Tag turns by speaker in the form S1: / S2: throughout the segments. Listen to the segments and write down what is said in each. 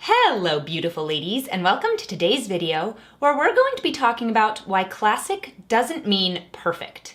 S1: Hello, beautiful ladies, and welcome to today's video where we're going to be talking about why classic doesn't mean perfect.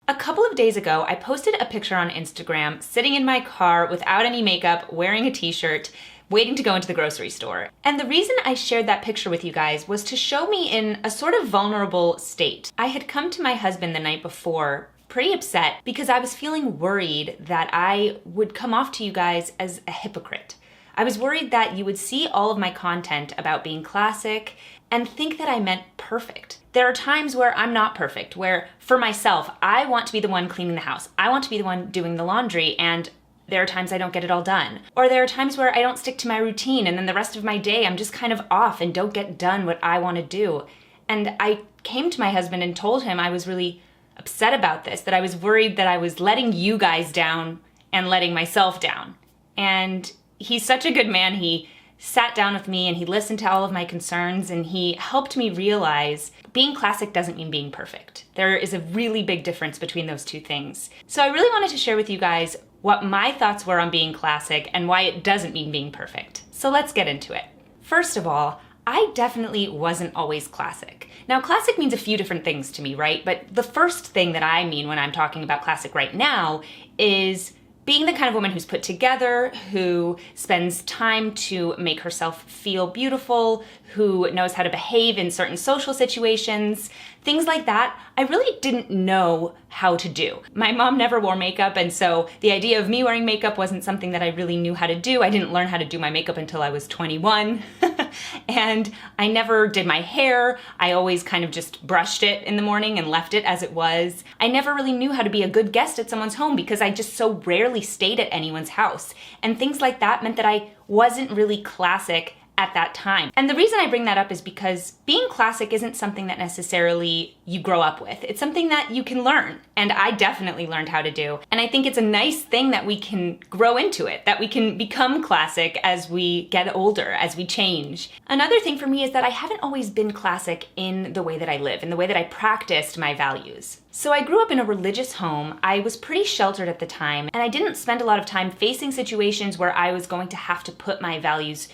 S1: A couple of days ago, I posted a picture on Instagram sitting in my car without any makeup, wearing a t-shirt, waiting to go into the grocery store. And the reason I shared that picture with you guys was to show me in a sort of vulnerable state. I had come to my husband the night before pretty upset because I was feeling worried that I would come off to you guys as a hypocrite. I was worried that you would see all of my content about being classic and think that I meant perfect. There are times where I'm not perfect, where for myself, I want to be the one cleaning the house. I want to be the one doing the laundry, and there are times I don't get it all done. Or there are times where I don't stick to my routine and then the rest of my day I'm just kind of off and don't get done what I want to do. And I came to my husband and told him I was really upset about this, that I was worried that I was letting you guys down and letting myself down. And he's such a good man. He sat down with me and he listened to all of my concerns and he helped me realize being classic doesn't mean being perfect. There is a really big difference between those two things. So I really wanted to share with you guys what my thoughts were on being classic and why it doesn't mean being perfect. So let's get into it. First of all, I definitely wasn't always classic. Now, classic means a few different things to me, right? But the first thing that I mean when I'm talking about classic right now is being the kind of woman who's put together, who spends time to make herself feel beautiful, who knows how to behave in certain social situations, things like that. I really didn't know how to do. My mom never wore makeup, and so the idea of me wearing makeup wasn't something that I really knew how to do. I didn't learn how to do my makeup until I was 21. And I never did my hair. I always kind of just brushed it in the morning and left it as it was. I never really knew how to be a good guest at someone's home because I just so rarely stayed at anyone's house. And things like that meant that I wasn't really classic at that time. And the reason I bring that up is because being classic isn't something that necessarily you grow up with. It's something that you can learn. And I definitely learned how to do. And I think it's a nice thing that we can grow into it, that we can become classic as we get older, as we change. Another thing for me is that I haven't always been classic in the way that I live, in the way that I practiced my values. So I grew up in a religious home. I was pretty sheltered at the time, and I didn't spend a lot of time facing situations where I was going to have to put my values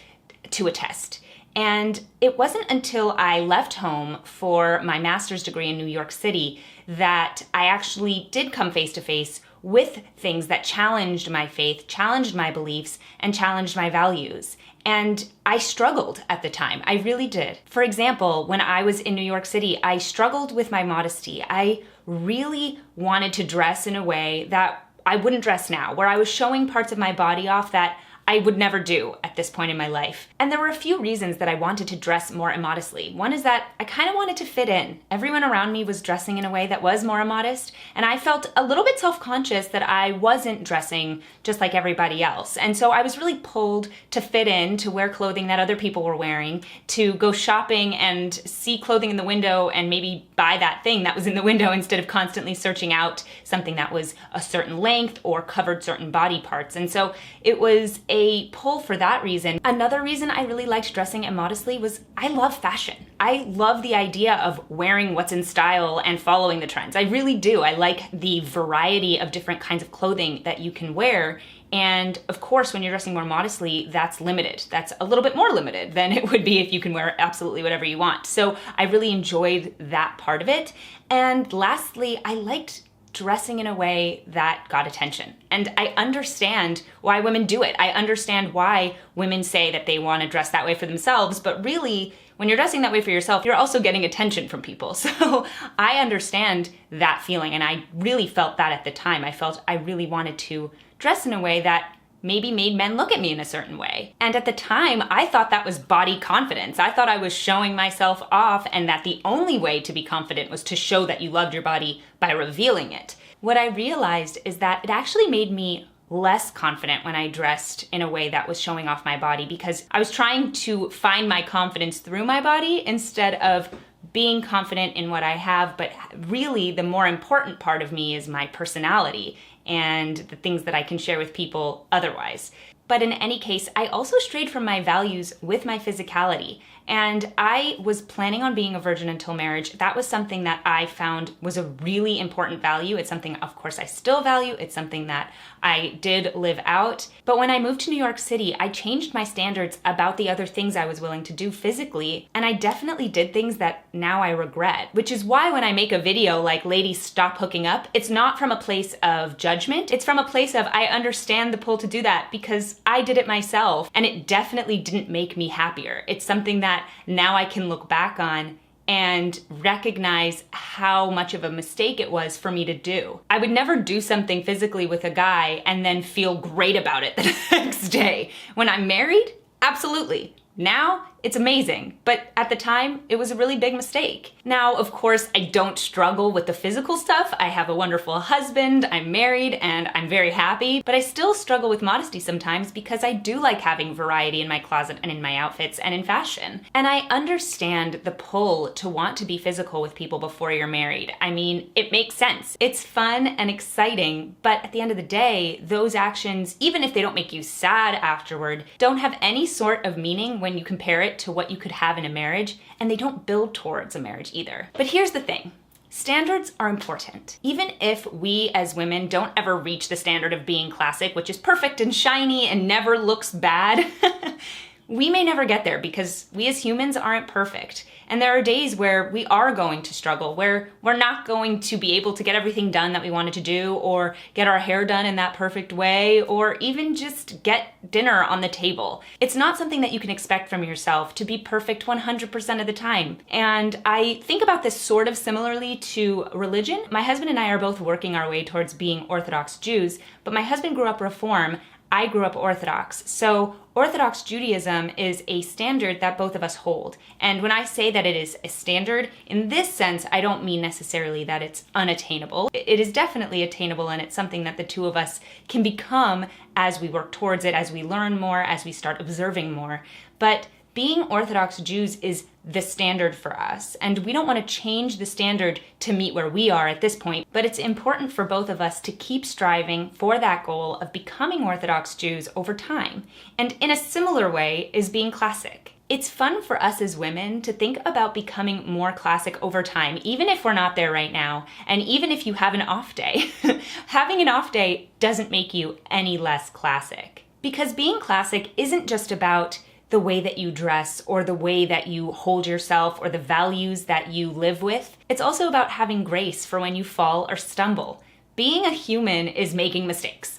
S1: to a test. And it wasn't until I left home for my master's degree in New York City that I actually did come face to face with things that challenged my faith, challenged my beliefs, and challenged my values. And I struggled at the time. I really did. For example, when I was in New York City, I struggled with my modesty. I really wanted to dress in a way that I wouldn't dress now, where I was showing parts of my body off that I would never do at this point in my life. And there were a few reasons that I wanted to dress more immodestly. One is that I kind of wanted to fit in. Everyone around me was dressing in a way that was more immodest, and I felt a little bit self-conscious that I wasn't dressing just like everybody else. And so I was really pulled to fit in, to wear clothing that other people were wearing, to go shopping and see clothing in the window and maybe buy that thing that was in the window instead of constantly searching out something that was a certain length or covered certain body parts. And so it was a pull for that reason. Another reason I really liked dressing immodestly was I love fashion. I love the idea of wearing what's in style and following the trends. I really do. I like the variety of different kinds of clothing that you can wear. And of course, when you're dressing more modestly, that's limited. That's a little bit more limited than it would be if you can wear absolutely whatever you want. So I really enjoyed that part of it. And lastly, I liked dressing in a way that got attention. And I understand why women do it. I understand why women say that they want to dress that way for themselves, but really, when you're dressing that way for yourself, you're also getting attention from people. So I understand that feeling, and I really felt that at the time. I felt I really wanted to dress in a way that maybe made men look at me in a certain way. And at the time, I thought that was body confidence. I thought I was showing myself off and that the only way to be confident was to show that you loved your body by revealing it. What I realized is that it actually made me less confident when I dressed in a way that was showing off my body because I was trying to find my confidence through my body instead of being confident in what I have. But really, the more important part of me is my personality and the things that I can share with people otherwise. But in any case, I also strayed from my values with my physicality. And I was planning on being a virgin until marriage. That was something that I found was a really important value. It's something, of course, I still value. It's something that I did live out. But when I moved to New York City, I changed my standards about the other things I was willing to do physically. And I definitely did things that now I regret, which is why when I make a video like "Ladies, Stop Hooking Up," it's not from a place of judgment. It's from a place of I understand the pull to do that because I did it myself and it definitely didn't make me happier. It's something that now I can look back on and recognize how much of a mistake it was for me to do. I would never do something physically with a guy and then feel great about it the next day. When I'm married, absolutely. Now, it's amazing, but at the time, it was a really big mistake. Now, of course, I don't struggle with the physical stuff. I have a wonderful husband, I'm married, and I'm very happy, but I still struggle with modesty sometimes because I do like having variety in my closet and in my outfits and in fashion. And I understand the pull to want to be physical with people before you're married. I mean, it makes sense. It's fun and exciting, but at the end of the day, those actions, even if they don't make you sad afterward, don't have any sort of meaning when you compare it to what you could have in a marriage, and they don't build towards a marriage either. But here's the thing. Standards are important. Even if we as women don't ever reach the standard of being classic, which is perfect and shiny and never looks bad, we may never get there because we as humans aren't perfect. And there are days where we are going to struggle, where we're not going to be able to get everything done that we wanted to do, or get our hair done in that perfect way, or even just get dinner on the table. It's not something that you can expect from yourself to be perfect 100% of the time. And I think about this sort of similarly to religion. My husband and I are both working our way towards being Orthodox Jews, but my husband grew up Reform. I grew up Orthodox. So Orthodox Judaism is a standard that both of us hold. And when I say that it is a standard, in this sense, I don't mean necessarily that it's unattainable. It is definitely attainable, and it's something that the two of us can become as we work towards it, as we learn more, as we start observing more. But being Orthodox Jews is the standard for us, and we don't want to change the standard to meet where we are at this point, but it's important for both of us to keep striving for that goal of becoming Orthodox Jews over time. And in a similar way is being classic. It's fun for us as women to think about becoming more classic over time, even if we're not there right now, and even if you have an off day. Having an off day doesn't make you any less classic. Because being classic isn't just about the way that you dress or the way that you hold yourself or the values that you live with. It's also about having grace for when you fall or stumble. Being a human is making mistakes.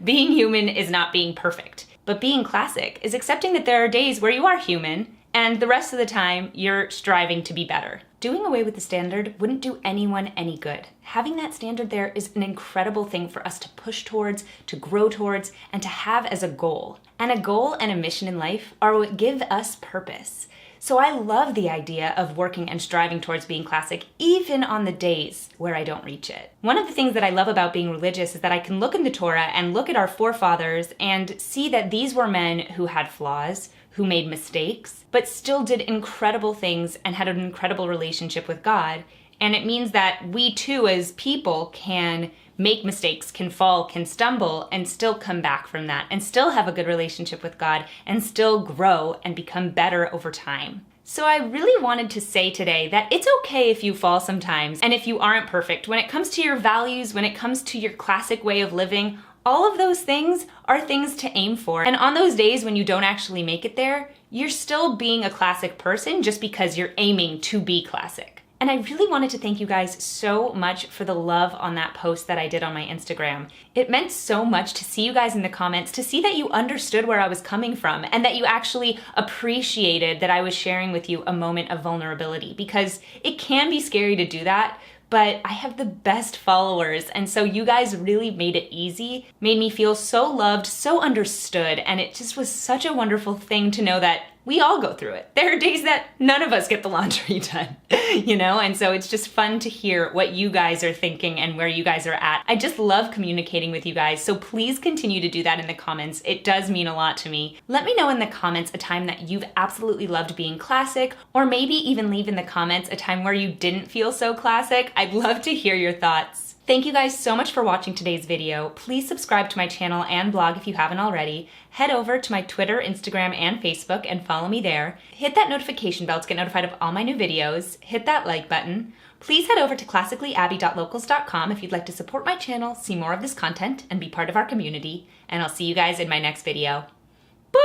S1: Being human is not being perfect. But being classic is accepting that there are days where you are human and the rest of the time you're striving to be better. Doing away with the standard wouldn't do anyone any good. Having that standard there is an incredible thing for us to push towards, to grow towards, and to have as a goal. And a goal and a mission in life are what give us purpose. So I love the idea of working and striving towards being classic, even on the days where I don't reach it. One of the things that I love about being religious is that I can look in the Torah and look at our forefathers and see that these were men who had flaws, who made mistakes, but still did incredible things and had an incredible relationship with God. And it means that we too as people can make mistakes, can fall, can stumble, and still come back from that, and still have a good relationship with God, and still grow and become better over time. So I really wanted to say today that it's okay if you fall sometimes, and if you aren't perfect. When it comes to your values, when it comes to your classic way of living, all of those things are things to aim for. And on those days when you don't actually make it there, you're still being a classic person just because you're aiming to be classic. And I really wanted to thank you guys so much for the love on that post that I did on my Instagram. It meant so much to see you guys in the comments, to see that you understood where I was coming from, and that you actually appreciated that I was sharing with you a moment of vulnerability, because it can be scary to do that, but I have the best followers, and so you guys really made it easy, made me feel so loved, so understood, and it just was such a wonderful thing to know that we all go through it. There are days that none of us get the laundry done, you know? And so it's just fun to hear what you guys are thinking and where you guys are at. I just love communicating with you guys, so please continue to do that in the comments. It does mean a lot to me. Let me know in the comments a time that you've absolutely loved being classic, or maybe even leave in the comments a time where you didn't feel so classic. I'd love to hear your thoughts. Thank you guys so much for watching today's video. Please subscribe to my channel and blog if you haven't already. Head over to my Twitter, Instagram, and Facebook and follow me there. Hit that notification bell to get notified of all my new videos. Hit that like button. Please head over to classicallyabby.locals.com if you'd like to support my channel, see more of this content, and be part of our community. And I'll see you guys in my next video. Bye!